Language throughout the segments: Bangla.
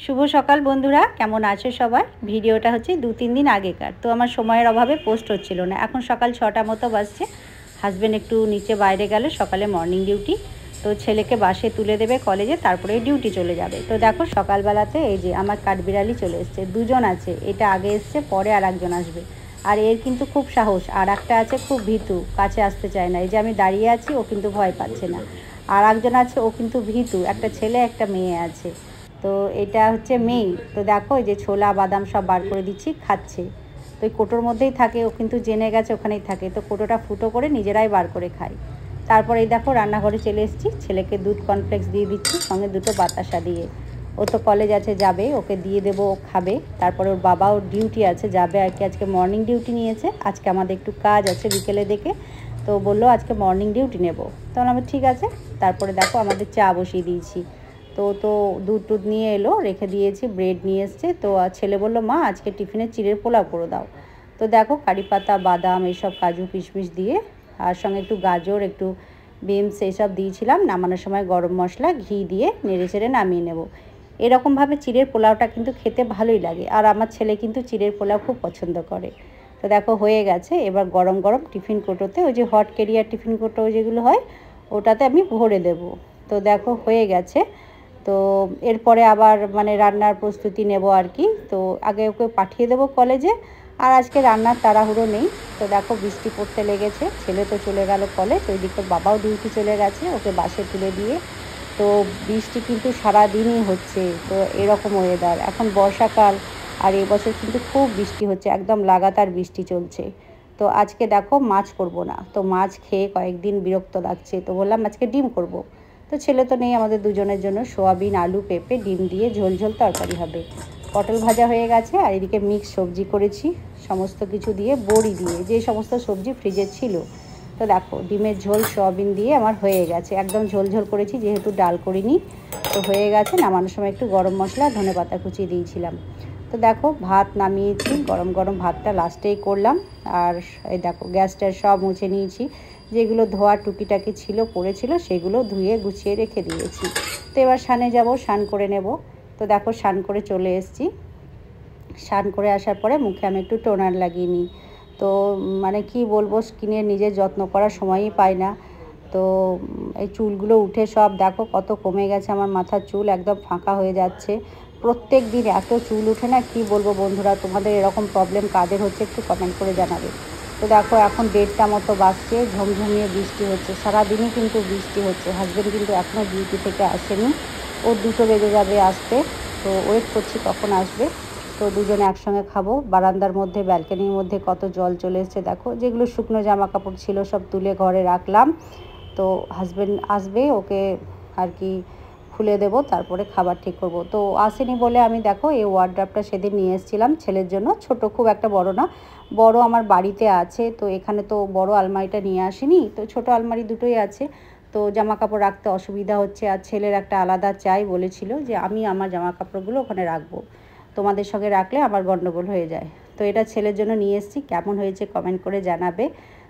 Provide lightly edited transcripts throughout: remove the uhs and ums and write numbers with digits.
শুভ সকাল বন্ধুরা, কেমন আছো সবাই? ভিডিওটা হচ্ছে 2-3 দিন আগেকার, তো আমার সময়ের অভাবে পোস্ট হচ্ছিল না। এখন সকাল 6টা মতো বাজছে। হাজব্যান্ড একটু নিচে বাইরে গেলে, সকালে মর্নিং ডিউটি, তো ছেলেকে বাসে তুলে দেবে কলেজে, তারপরে ডিউটি চলে যাবে। তো দেখো সকালবেলাতে এই যে আমার কাঠবিড়ালি চলে এসছে। দুজন আছে, এটা আগে এসছে, পরে আর একজন আসবে। আর এর কিন্তু খুব সাহস। আর একটা আছে খুব ভীতু, কাছে আসতে চায় না। এই যে আমি দাঁড়িয়ে আছি, ও কিন্তু ভয় পাচ্ছে না। আর একজন আছে, ও কিন্তু ভীতু। একটা ছেলে একটা মেয়ে আছে। তো এটা হচ্ছে মেয়ে। তো দেখো এই যে ছোলা বাদাম সব বার করে দিচ্ছি, খাচ্ছে। তো ওই কোটোর মধ্যেই থাকে, ও কিন্তু জেনে গেছে ওখানেই থাকে। তো কোটোটা ফুটো করে নিজেরাই বার করে খায়। তারপরে এই দেখো রান্নাঘরে চলে এসেছি, ছেলেকে দুধ কর্নফ্লেক্স দিয়ে দিচ্ছি, সঙ্গে দুটো বাতাসা দিয়ে। ও তো কলেজ আছে, যাবে, ওকে দিয়ে দেবো, ও খাবে। তারপরে ওর বাবাও ডিউটি আছে, যাবে আর কি। আজকে মর্নিং ডিউটি নিয়েছে। আজকে আমাদের একটু কাজ আছে বিকেলে দেখে, তো বললো আজকে মর্নিং ডিউটি নেব। তখন আমি ঠিক আছে। তারপরে দেখো আমাদের চা বসিয়ে দিয়েছি। তো দুধ টুধ নিয়ে এলো, রেখে দিয়েছি, ব্রেড নিয়ে এসছে। তো ছেলে বললো মা আজকে টিফিনে চিড়ের পোলাও করে দাও। তো দেখো কারি পাতা বাদাম এইসব কাজু কিশমিশ দিয়ে, আর সঙ্গে একটু গাজর একটু বিনস এইসব দিয়েছিলাম। নামানোর সময় গরম মশলা ঘি দিয়ে নেড়ে চেড়ে নামিয়ে নেব। এরকমভাবে চিড়ের পোলাওটা কিন্তু খেতে ভালোই লাগে। আর আমার ছেলে কিন্তু চিড়ের পোলাও খুব পছন্দ করে। তো দেখো হয়ে গেছে। এবার গরম গরম টিফিন কোটোতে, ওই যে হট ক্যারিয়ার টিফিন কোটো যেগুলো হয়, ওটাতে আমি ভরে দেব। তো দেখো হয়ে গেছে। তো এরপরে আবার মানে রান্নার প্রস্তুতি নেব আর কি। তো আগে ওকে পাঠিয়ে দেবো কলেজে। আর আজকে রান্নার তাড়াহুড়ো নেই। তো দেখো বৃষ্টি পড়তে লেগেছে, ছেলে তো চলে গেল কলেজ, ওইদিকে বাবাও ডিউটি চলে গেছে, ওকে বাসে তুলে দিয়ে। তো বৃষ্টি কিন্তু সারাদিনই হচ্ছে। তো এরকম ওয়েদার, এখন বর্ষাকাল, আর এবছর কিন্তু খুব বৃষ্টি হচ্ছে, একদম লাগাতার বৃষ্টি চলছে। তো আজকে দেখো মাছ করব না, তো মাছ খেয়ে কয়েকদিন বিরক্ত লাগছে, তো বললাম আজকে ডিম করব। তো ছেলে তো নেই, আমাদের দুজনের জন্য সোয়াবিন আলু পেঁপে ডিম দিয়ে ঝোল ঝোল তরকারি হবে। পটল ভাজা হয়ে গেছে, আর এদিকে মিক্স সবজি করেছি সমস্ত কিছু দিয়ে, বড়ি দিয়ে, যে সমস্ত সবজি ফ্রিজে ছিল। তো দেখো ডিমের ঝোল সোয়াবিন দিয়ে আমার হয়ে গেছে, একদম ঝোল ঝোল করেছি যেহেতু ডাল করিনি। তো হয়ে গেছে। নামানোর সময় একটু গরম মশলা ধনে পাতা কুচিয়ে দিয়েছিলাম। তো দেখো ভাত নামিয়েছি, গরম গরম ভাতটা লাস্টেই করলাম। আর এই দেখো গ্যাসটা সব মুছে নিয়েছি, যেগুলো ধোয়া টুকিটাকি ছিল পড়েছিল সেগুলো ধুয়ে গুছিয়ে রেখে দিয়েছি। তো এবার স্নানে যাব, স্নান করে নেব। তো দেখো স্নান করে চলে এসেছি। স্নান করে আসার পরে মুখে আমি একটু টোনার লাগিয়ে নিই। তো মানে কি বলবো, স্কিনের নিজের যত্ন করার সময়ই পাই না। তো এই চুলগুলো উঠে সব দেখো কত কমে গেছে, আমার মাথার চুল একদম ফাঁকা হয়ে যাচ্ছে। প্রত্যেক দিন এত চুল উঠে না, কি বলবো বন্ধুরা, তোমাদের এরকম প্রবলেম কাদের হচ্ছে একটু কমেন্ট করে জানাবে। তো দেখো এখন 1:30টা মতো বাজছে, ঝমঝমিয়ে বৃষ্টি হচ্ছে, সারাদিনই কিন্তু বৃষ্টি হচ্ছে। হাজব্যান্ড কিন্তু এখনও ডিউটি থেকে আসেনি, ওর 2টো বেজে যাবে আসতে। তো ওয়েট করছি কখন আসবে। তো দুজনে একসঙ্গে খাবো। বারান্দার মধ্যে ব্যালকনির মধ্যে কত জল চলে এসছে দেখো, যেগুলো শুকনো জামা কাপড় ছিল সব তুলে ঘরে রাখলাম। তো হাজব্যান্ড আসবে, ওকে আর কি খুলে দেব, তারপরে খাবার ঠিক করব। তো আসেনি বলে আমি দেখো এই ওয়ার্ড্রপটা সেদিন নিয়ে এসেছিলাম ছেলের জন্য, ছোট, খুব একটা বড় না, বড় আমার বাড়িতে আছে। তো এখানে তো বড় আলমারিটা নিয়ে আসিনি, তো ছোট আলমারি দুটোই আছে। তো জামা কাপড় রাখতে অসুবিধা হচ্ছে, আর ছেলের একটা আলাদা চাই বলেছিল যে আমি আমার জামা কাপড়গুলো ওখানে রাখবো, তোমাদের সঙ্গে রাখলে আমার গন্ডগোল হয়ে যায়। তো এটা ছেলের জন্য নিয়ে এসেছি, কেমন হয়েছে কমেন্ট করে জানাবে।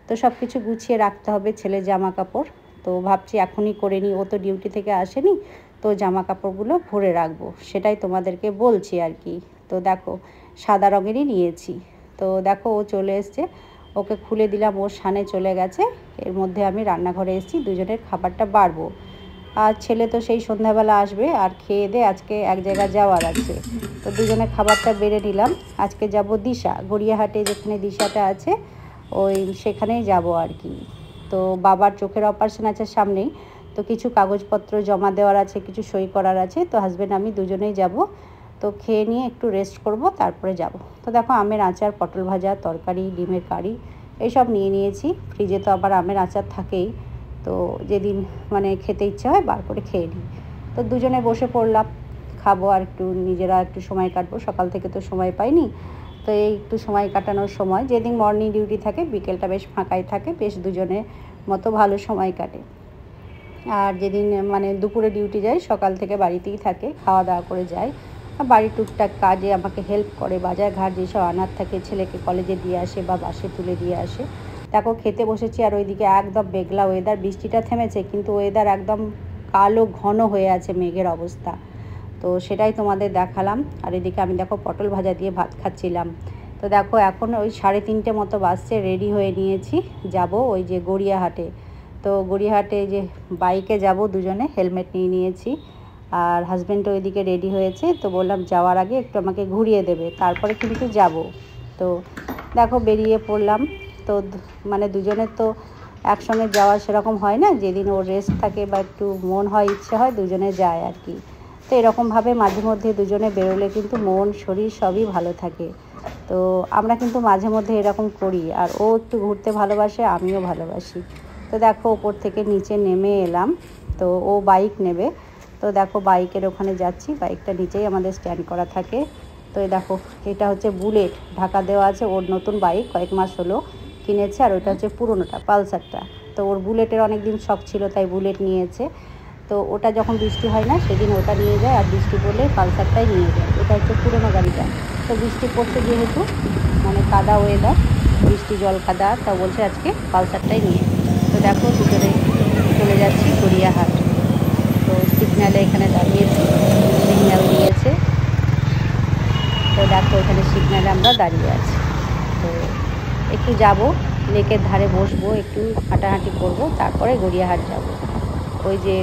তো সব কিছু গুছিয়ে রাখতে হবে ছেলের জামা কাপড়। তো ভাবছি এখনই করে নিই, ও তো ডিউটি থেকে আসেনি, তো জামা কাপড়গুলো ভরে রাখবো, সেটাই তোমাদেরকে বলছি আর কি। তো দেখো সাদা রঙেরই নিয়েছি। তো দেখো ও চলে এসছে, ওকে খুলে দিলাম, ও সানে চলে গেছে। এর মধ্যে আমি রান্নাঘরে এসেছি, দুজনের খাবারটা বাড়বো। আর ছেলে তো সেই সন্ধ্যাবেলা আসবে, আর খেয়ে দিয়ে আজকে এক জায়গায় যাওয়ার আছে। তো দুজনে খাবারটা বেড়ে নিলাম। আজকে যাব দিশা, গড়িয়াহাটে যেখানে দিশাটা আছে, ওই সেখানেই যাব আর কি। তো বাবার চোখের অপারেশন আছে সামনেই, তো কিছু কাগজপত্র জমা দেওয়ার আছে, কিছু সই করার আছে। তো হাজব্যান্ড আমি দুজনেই যাব। তো খেয়ে নিয়ে একটু রেস্ট করব, তারপরে যাব। তো দেখো আমের আচার, পটল ভাজা, তরকারি, ডিমের কারি এইসব নিয়ে নিয়েছি। ফ্রিজে তো আবার আমের আচার থাকেই, তো যেদিন মানে খেতে ইচ্ছে হয় বার করে খেয়ে নিই। তো দুজনে বসে পড়লাম, খাবো আর একটু নিজেরা একটু সময় কাটবো, সকাল থেকে তো সময় পাইনি। তো এই একটু সময় কাটানোর সময়, যেদিন মর্নিং ডিউটি থাকে বিকেলটা বেশ ফাঁকাই থাকে, বেশ দুজনের মতো ভালো সময় কাটে। আর যেদিন মানে দুপুরে ডিউটি যায়, সকাল থেকে বাড়িতেই থাকে, খাওয়া দাওয়া করে যায়। আর বাড়ির টুকটাক কাজে আমাকে হেল্প করে, বাজার ঘাট যেসব আনার থাকে, ছেলেকে কলেজে দিয়ে আসে বা বাসে তুলে দিয়ে আসে। দেখো খেতে বসেছি, আর ওইদিকে একদম মেঘলা ওয়েদার, বৃষ্টিটা থেমেছে কিন্তু ওয়েদার একদম কালো ঘন হয়ে আছে, মেঘের অবস্থা। তো সেটাই তোমাদের দেখালাম। আর এদিকে আমি দেখো পটল ভাজা দিয়ে ভাত খাচ্ছিলাম। তো দেখো এখন ওই 3:30 মতো বাজছে, রেডি হয়ে নিয়েছি, যাব ওই যে গড়িয়াহাটে। তো গড়িয়াহাটে যে বাইকে যাব দুজনে, হেলমেট নিয়ে নিয়েছি। আর হাজব্যান্ডও ওইদিকে রেডি হয়েছে, তো বললাম যাওয়ার আগে একটু আমাকে ঘুরিয়ে দেবে, তারপরে কিন্তু যাব। তো দেখো বেরিয়ে পড়লাম। তো মানে দুজনের তো একসঙ্গে যাওয়া সেরকম হয় না, যেদিন ওর রেস্ট থাকে বা একটু মন হয়, ইচ্ছে হয়, দুজনে যায় আর কি। তো এরকমভাবে মাঝে মধ্যে দুজনে বেরোলে কিন্তু মন শরীর সবই ভালো থাকে। তো আমরা কিন্তু মাঝে মধ্যে এরকম করি। আর ও একটু ঘুরতে ভালোবাসে, আমিও ভালোবাসি। তো দেখো ওপর থেকে নিচে নেমে এলাম। তো ও বাইক নেবে, তো দেখো বাইকের ওখানে যাচ্ছি। বাইকটা নিচেই আমাদের স্ট্যান্ড করা থাকে। তো এই দেখো এটা হচ্ছে বুলেট, ঢাকা দেওয়া আছে। ওর নতুন বাইক, কয়েক মাস হলো কিনেছে। আর ওটা হচ্ছে পুরোনোটা, পালসারটা। তো ওর বুলেটের অনেক দিন শখ ছিল, তাই বুলেট নিয়েছে। তো ওটা যখন বৃষ্টি হয় না সেদিন ওটা নিয়ে যায়, আর বৃষ্টি পড়লে পালসারটাই নিয়ে যায়। এটা হচ্ছে পুরোনো গাড়িটা। তো বৃষ্টি পড়ছে যেহেতু, মানে কাদা ওয়েদার, বৃষ্টি জল কাদা, তা বলছে আজকে পালসারটাই নিয়ে। তো দেখো দুজনে চলে যাচ্ছি গড়িয়াহাট। তো সিগন্যালে এখানে দাঁড়িয়েছি, সিগন্যাল দিয়েছে। তো দেখো এখানে সিগন্যালে আমরা দাঁড়িয়ে আছি। তো একটু যাব, লেকের ধারে বসবো, একটু হাঁটাহাঁটি করব, তারপরে গড়িয়াহাট যাব। ওই যে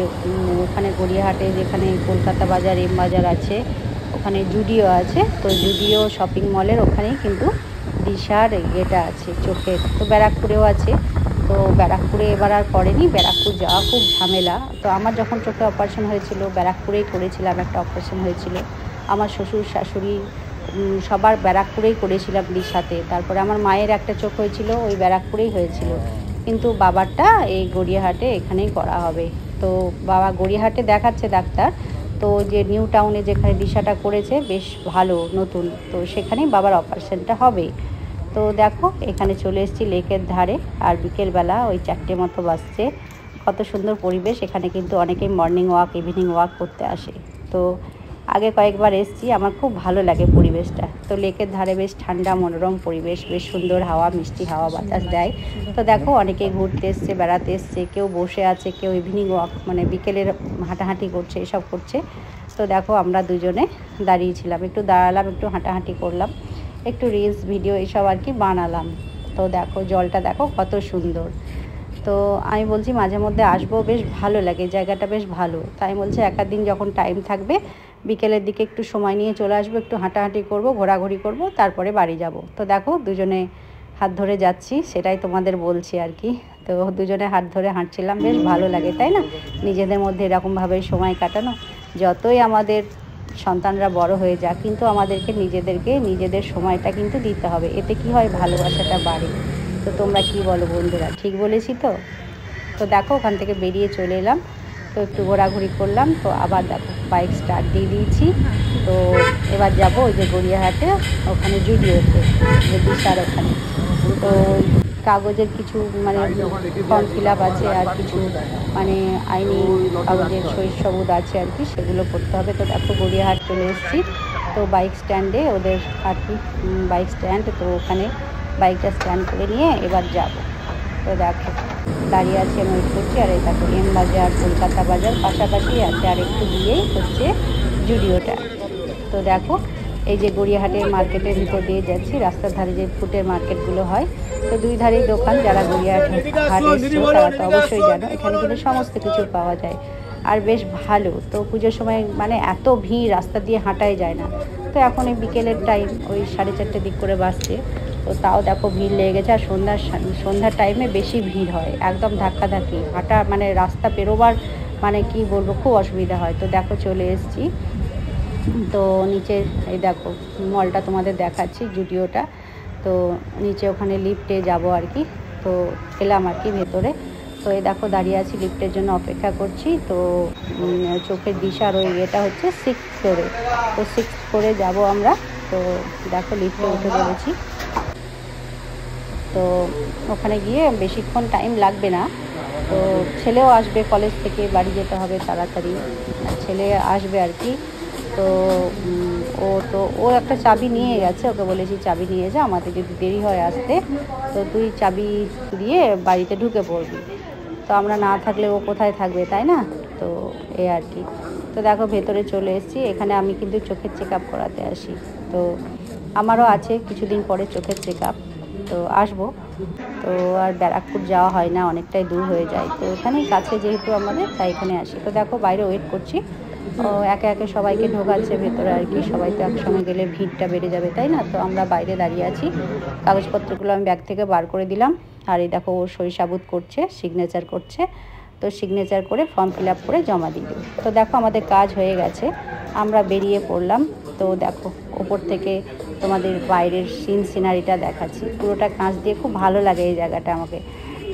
ওখানে গড়িয়াহাটে যেখানে কলকাতা বাজার, এম বাজার আছে, ওখানে জুডিও আছে। তো জুডিও শপিং মলের ওখানেই কিন্তু দিশার এটা আছে চোখের। তো ব্যারাকপুরেও আছে। তো ব্যারাকপুরে এবার আর করেনি, ব্যারাকপুর যাওয়া খুব ঝামেলা। তো আমার যখন চোখে অপারেশন হয়েছিল ব্যারাকপুরেই করেছিলাম, একটা অপারেশন হয়েছিল। আমার শ্বশুর শাশুড়ি সবার ব্যারাকপুরেই করেছিলাম দিশাতে। তারপরে আমার মায়ের একটা চোখ হয়েছিল, ওই ব্যারাকপুরেই হয়েছিল। কিন্তু বাবারটা এই গড়িয়াহাটে এখানেই করা হবে। তো বাবা গড়িয়াহাটে দেখাচ্ছে ডাক্তার। তো যে নিউ টাউনে যেখানে দিশাটা করেছে বেশ ভালো, নতুন, তো সেখানেই বাবার অপারেশনটা হবে। তো দেখো এখানে চলে এসেছি লেকের ধারে। আর বিকেলবেলা ওই 4টে মতো বাজছে। কত সুন্দর পরিবেশ। এখানে কিন্তু অনেকেই মর্নিং ওয়াক, ইভিনিং ওয়াক করতে আসে। তো আগে কয়েকবার এসেছি, আমার খুব ভালো লাগে পরিবেশটা। তো লেকের ধারে বেশ ঠান্ডা মনোরম পরিবেশ, বেশ সুন্দর হাওয়া, মিষ্টি হাওয়া বাতাস দেয়। তো দেখো অনেকেই ঘুরতে এসছে, বেড়াতে এসছে, কেউ বসে আছে, কেউ ইভিনিং ওয়াক মানে বিকেলের হাঁটাহাঁটি করছে, এসব করছে। তো দেখো আমরা দুজনে দাঁড়িয়েছিলাম, একটু দাঁড়ালাম, একটু হাঁটাহাঁটি করলাম, একটু রিলস ভিডিও এইসব আর কি বানালাম। তো দেখো জলটা দেখো কত সুন্দর। তো আমি বলছি মাঝে মধ্যে আসবো, বেশ ভালো লাগে, জায়গাটা বেশ ভালো। তাই বলছে এক দিন যখন টাইম থাকবে বিকেলের দিকে একটু সময় নিয়ে চলে আসবো, একটু হাঁটাহাঁটি করব, ঘোরাঘুরি করব, তারপরে বাড়ি যাব। তো দেখো দুজনে হাত ধরে যাচ্ছি, সেটাই তোমাদের বলছি আর কি। তো দুজনে হাত ধরে হাঁটছিলাম, বেশ ভালো লাগে তাই না, নিজেদের মধ্যে এরকমভাবে সময় কাটানো। যতই আমাদের সন্তানরা বড় হয়ে যাক, কিন্তু আমাদেরকে নিজেদের সময়টা কিন্তু দিতে হবে। এতে কি হয়, ভালোবাসাটা বাড়ে। তো তোমরা কি বলো বন্ধুরা, ঠিক বলেছি তো? তো দেখো ওখান থেকে বেরিয়ে চলে এলাম। তো একটু ঘোরাঘুরি করলাম। তো আবার দেখো বাইক স্টার্ট দিয়ে দিয়েছি। তো এবার যাব ওই যে গড়িয়াহাটে, ওখানে জুডিওতে, যে দিশার ওখানে। তো কাগজের কিছু মানে ফর্ম ফিল আপ আছে, আর কিছু মানে আইনি কাগজের সই সবুত আছে আর কি, সেগুলো করতে হবে। তো দেখো গড়িয়াহাট চলে এসেছি। তো বাইক স্ট্যান্ডে ওদের আর কি, বাইক স্ট্যান্ড, তো ওখানে বাইকটা স্ট্যান্ড করে নিয়ে এবার যাব। তো দেখো দাঁড়িয়ে আছি, আমি ওয়েট করছি। আর এই দেখো এম বাজার, কলকাতা বাজার পাশাপাশি আছে, আর একটু দিয়েই হচ্ছে জুডিওটা। তো দেখো এই যে গড়িয়াহাটের মার্কেটের ভিতর দিয়ে যাচ্ছি, রাস্তার ধারে যে ফুটের মার্কেটগুলো হয়, তো দুই ধারেই দোকান। যারা গড়িয়াহাট এসছো তারা তো অবশ্যই জানো, এখানে কিন্তু সমস্ত কিছু পাওয়া যায়। আর বেশ ভালো। তো পুজোর সময় মানে এত ভিড়, রাস্তা দিয়ে হাঁটাই যায় না। তো এখন এই বিকেলের টাইম, ওই 4:30 দিক করে বাসছে। তো তাও দেখো ভিড় লেগে গেছে। আর সন্ধ্যার টাইমে বেশি ভিড় হয়, একদম ধাক্কাধাক্কি, হাঁটা মানে রাস্তা পেরোবার মানে কি বলবো, খুব অসুবিধা হয়। তো দেখো চলে এসেছি। তো নিচে এই দেখো মলটা তোমাদের দেখাচ্ছি, জুডিওটা। তো নিচে ওখানে লিফটে যাব আর কি। তো এলাম আর কি ভেতরে। তো এই দেখো দাঁড়িয়ে আছি, লিফটের জন্য অপেক্ষা করছি। তো চোখের দিশার ওই এটা হচ্ছে 6th ফ্লোরে। তো 6th ফ্লোরে যাব আমরা। তো দেখো লিফটে উঠে পড়েছি। তো ওখানে গিয়ে বেশিক্ষণ টাইম লাগবে না। তো ছেলেও আসবে কলেজ থেকে, বাড়ি যেতে হবে তাড়াতাড়ি, ছেলে আসবে আর কি। তো ও একটা চাবি নিয়ে গেছে, ওকে বলেছি চাবি নিয়ে যা, আমাদের যদি দেরি হয় আসতে তো তুই চাবি দিয়ে বাড়িতে ঢুকে পড়বি। তো আমরা না থাকলে ও কোথায় থাকবে, তাই না? তো এই আর কি। তো দেখো ভেতরে চলে এসেছি। এখানে আমি কিন্তু চোখের চেক আপ করাতে আসি, তো আমারও আছে কিছুদিন পরে চোখের চেক আপ, তো আসবো। তো আর ব্যারাকপুর যাওয়া হয় না, অনেকটাই দূর হয়ে যায়, তো এখানেই কাছে যেহেতু আমাদের, তাই এখানে আসি। তো দেখো বাইরে ওয়েট করছি, একে একে সবাইকে ঢোকাচ্ছে ভেতরে আর কি। সবাই তো একসঙ্গে গেলে ভিড়টা বেড়ে যাবে, তাই না? তো আমরা বাইরে দাঁড়িয়ে আছি। কাগজপত্রগুলো আমি ব্যাগ থেকে বার করে দিলাম, আর এই দেখো ও সই সাবুত করছে, সিগনেচার করছে। তো সিগনেচার করে ফর্ম ফিল আপ করে জমা দিয়ে দেবো। তো দেখো আমাদের কাজ হয়ে গেছে, আমরা বেরিয়ে পড়লাম। তো দেখো ওপর থেকে তোমাদের বাইরের সিনারিটা দেখাচ্ছি, পুরোটা কাঁচ দিয়ে, খুব ভালো লাগে এই জায়গাটা আমাকে।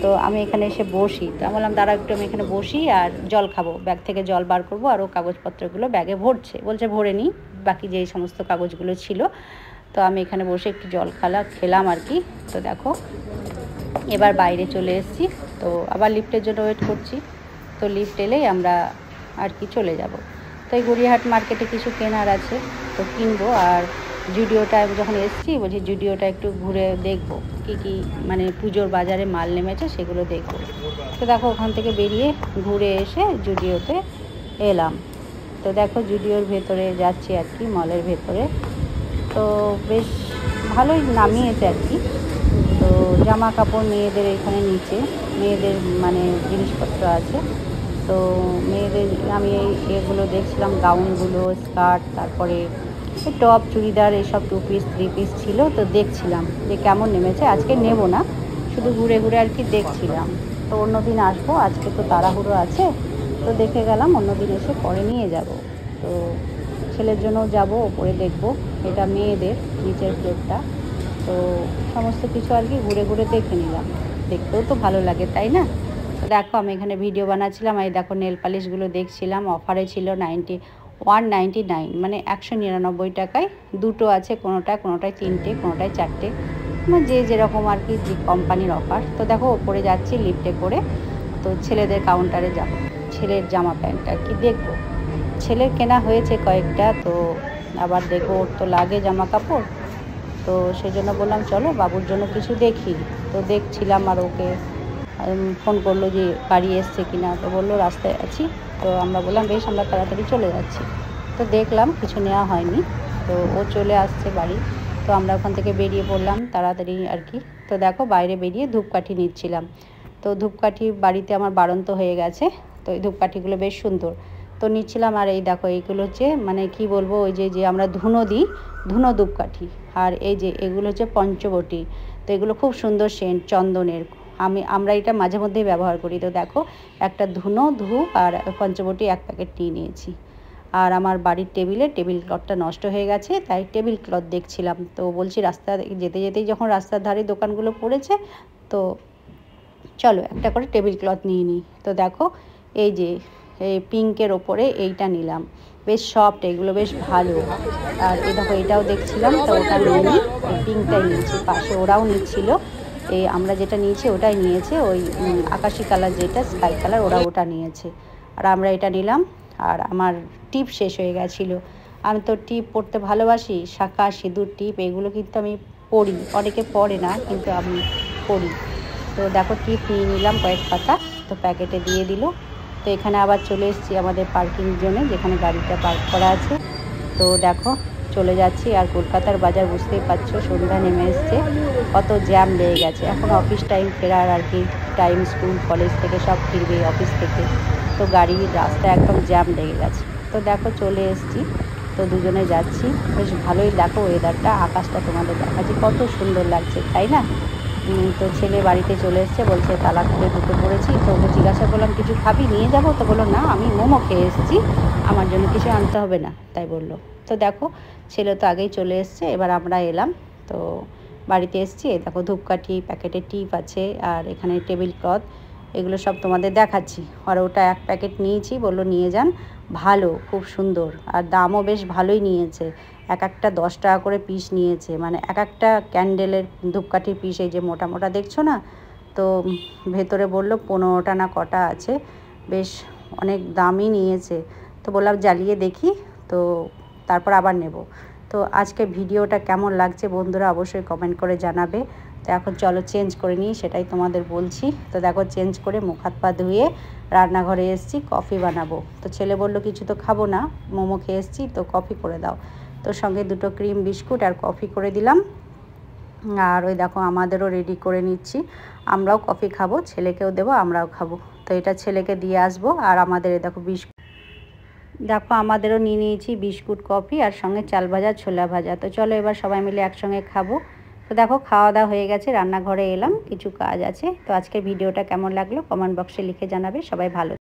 তো আমি এখানে এসে বসি, তো আমি বললাম দাঁড়া একটু আমি এখানে বসি আর জল খাবো, ব্যাগ থেকে জল বার করবো। আর ও কাগজপত্রগুলো ব্যাগে ভরছে, বলছে ভরে নিই, বাকি যেই সমস্ত কাগজগুলো ছিল। তো আমি এখানে বসে একটু জল খেলাম আর কি। তো দেখো এবার বাইরে চলে এসেছি, তো আবার লিফটের জন্য ওয়েট করছি। তো লিফট এলেই আমরা আর কি চলে যাব। তো এই গড়িয়াহাট মার্কেটে কিছু কেনার আছে, তো কিনবো। আর জুডিওটা যখন এসেছি বলছি জুডিওটা একটু ঘুরে দেখবো কী কী মানে পুজোর বাজারে মাল নেমেছে সেগুলো দেখবো। তো দেখো ওখান থেকে বেরিয়ে ঘুরে এসে জুডিওতে এলাম। তো দেখো জুডিওর ভেতরে যাচ্ছি আর কি, মলের ভেতরে। তো বেশ ভালোই নামিয়েছে আর কি। তো জামা কাপড় মেয়েদের এখানে নিচে মেয়েদের মানে জিনিসপত্র আছে। তো মেয়েদের আমি এগুলো দেখছিলাম, গাউনগুলো, স্কার্ট, তারপরে টপ, চুড়িদার, এইসব 2 পিস 3 পিস ছিল। তো দেখছিলাম যে কেমন নেমেছে। আজকে নেব না, শুধু ঘুরে ঘুরে আর কি দেখছিলাম। তো অন্য দিন আসবো, আজকে তো তাড়াহুড়ো আছে। তো দেখে গেলাম, অন্য দিন এসে পরে নিয়ে যাব। তো ছেলের জন্যও যাব, ওপরে দেখব, এটা মেয়েদের নিচের ফ্লোরটা। তো সমস্ত কিছু আর কি ঘুরে ঘুরে দেখে নিলাম, দেখতেও তো ভালো লাগে, তাই না? দেখো আমি এখানে ভিডিও বানাচ্ছিলাম, এই দেখো নেল পালিশগুলো দেখছিলাম, অফারে ছিল 199, মানে 199 টাকায় দুটো আছে, কোনোটায় 3টে, কোনোটায় 4টে, মানে যে যেরকম আর কি, যে কোম্পানির অফার। তো দেখো ওপরে যাচ্ছি লিফটে করে। তো ছেলেদের কাউন্টারে যাব, ছেলের জামা প্যান্ট আর কি দেখবো। ছেলের কেনা হয়েছে কয়েকটা, তো আবার দেখবো, ওর তো লাগে জামা কাপড়। তো সেই জন্য বললাম চলো বাবুর জন্য কিছু দেখি। তো দেখছিলাম, আর ওকে ফোন করলো যে বাড়ি এসছে কিনা, তো বললো রাস্তায় আছি। তো আমরা বললাম বেশ, আমরা তাড়াতাড়ি চলে যাচ্ছি। তো দেখলাম কিছু নেওয়া হয়নি, তো ও চলে আসছে বাড়ি। তো আমরা ওখান থেকে বেরিয়ে পড়লাম তাড়াতাড়ি আর কি। তো দেখো বাইরে বেরিয়ে ধূপকাঠি নিচ্ছিলাম। তো ধূপকাঠি বাড়িতে আমার বাড়ন্ত হয়ে গেছে, তো এই ধূপকাঠিগুলো বেশ সুন্দর, তো নিচ্ছিলাম। আর এই দেখো এইগুলো হচ্ছে মানে কি বলবো, ওই যে আমরা ধুনো দিই, ধুনো ধূপকাঠি। আর এই যে এগুলো হচ্ছে পঞ্চবটি। তো এগুলো খুব সুন্দর সেন্ট, চন্দনের। আমরা এটা মাঝে মধ্যেই ব্যবহার করি। তো দেখো একটা ধুনো, ধূপ আর পঞ্চবটি 1 প্যাকেট নিয়ে নিয়েছি। আর আমার বাড়ির টেবিল ক্লথটা নষ্ট হয়ে গেছে, তাই টেবিল ক্লথ দেখছিলাম। তো বলছি রাস্তা যেতেই যখন রাস্তার ধারে দোকানগুলো পড়েছে, তো চলো একটা করে টেবিল ক্লথ নিয়ে নিই। তো দেখো এই যে এই পিঙ্কের ওপরে এইটা নিলাম, বেশ সফট, এগুলো বেশ ভালো। আর এই দেখো এটাও দেখছিলাম, তো ওটা নিয়ে নিই, এই পিঙ্কটাই নিয়েছি। পাশে ওরাও নিচ্ছিল, এই আমরা যেটা নিয়েছি ওটাই নিয়েছে, ওই আকাশি কালার যেটা স্কাই কালার, ওরা ওটা নিয়েছে, আর আমরা এটা নিলাম। আর আমার টিপ শেষ হয়ে গেছিলো। আমি তো টিপ পরতে ভালোবাসি, শাঁখা, সিঁদুর, টিপ, এগুলো কিন্তু আমি পরি, অনেকে পরে না কিন্তু আমি পরি। তো দেখো টিপ নিয়ে নিলাম কয়েক পাতা, তো প্যাকেটে দিয়ে দিল। তো এখানে আবার চলে এসেছি আমাদের পার্কিং জোনে, যেখানে গাড়িটা পার্ক করা আছে। তো দেখো চলে যাচ্ছি। আর কলকাতার বাজার বুঝতেই পারছো, সন্ধ্যা নেমে এসছে, কত জ্যাম লেগে গেছে। এখন অফিস টাইম ফেরার আর কি টাইম, স্কুল কলেজ থেকে সব ফিরবে অফিস থেকে, তো গাড়ির রাস্তা একদম জ্যাম লেগে গেছে। তো দেখো চলে এসেছি, তো দুজনে যাচ্ছি। বেশ ভালোই দেখো ওয়েদারটা, আকাশটা তোমাদের দেখাচ্ছি, কত সুন্দর লাগছে, তাই না? তো ছেলে বাড়িতে চলে এসছে, বলছে তালা খুলে ঢুকে পড়েছি। তো ওকে জিজ্ঞাসা করলাম কিছু খাবি, নিয়ে যাবো? তো বললো না, আমি মোমো খেয়ে এসেছি, আমার জন্য কিছু আনতে হবে না, তাই বললো। তো দেখো ছেলে তো আগেই চলে এসছে, এবার আমরা এলাম। তো বাড়িতে এসছি, দেখো ধূপকাঠি, প্যাকেটের টিপ আছে, আর এখানে টেবিল ক্লথ, এগুলো সব তোমাদের দেখাচ্ছি। আর ওটা 1 প্যাকেট নিয়েছি, বললো নিয়ে যান, ভালো, খুব সুন্দর, আর দামও বেশ ভালোই নিয়েছে। একটা 10 টাকা করে পিস নিয়েছে, মানে একটা ক্যান্ডেলের ধূপকাঠির পিস, এই যে মোটা মোটা দেখছো না, তো ভেতরে বললো 15টা না কটা আছে, বেশ অনেক দামই নিয়েছে। তো বললাম জ্বালিয়ে দেখি, তো তারপর আবার নেব। তো আজকে ভিডিওটা কেমন লাগছে বন্ধুরা অবশ্যই কমেন্ট করে জানাবে। তো এখন চলো চেঞ্জ করে নিই, সেটাই তোমাদের বলছি। তো দেখো চেঞ্জ করে মুখ হাত পা ধুয়ে রান্নাঘরে এসেছি, কফি বানাবো। তো ছেলে বলল কিছু তো খাবো না, মোমো খেয়ে এসেছি, তো কফি করে দাও। তো সঙ্গে 2টো ক্রিম বিস্কুট আর কফি করে দিলাম। আর ওই দেখো আমাদেরও রেডি করে নিচ্ছি, আমরাও কফি খাবো, ছেলেকেও দেবো, আমরাও খাবো। তো এটা ছেলেকে দিয়ে আসবো। আর আমাদের দেখো দেখো আমাদেরও নিয়ে নিয়েছি বিস্কুট, কফি আর সঙ্গে চাল ভাজা, ছোলা ভাজা। তো চলো এবার সবাই মিলে একসঙ্গে খাবো। তো দেখো খাওয়া দাওয়া হয়ে গেছে, রান্নাঘরে এলাম, কিছু কাজ আছে। তো আজকের ভিডিওটা কেমন লাগলো কমেন্ট বক্সে লিখে জানাবে। সবাই ভালো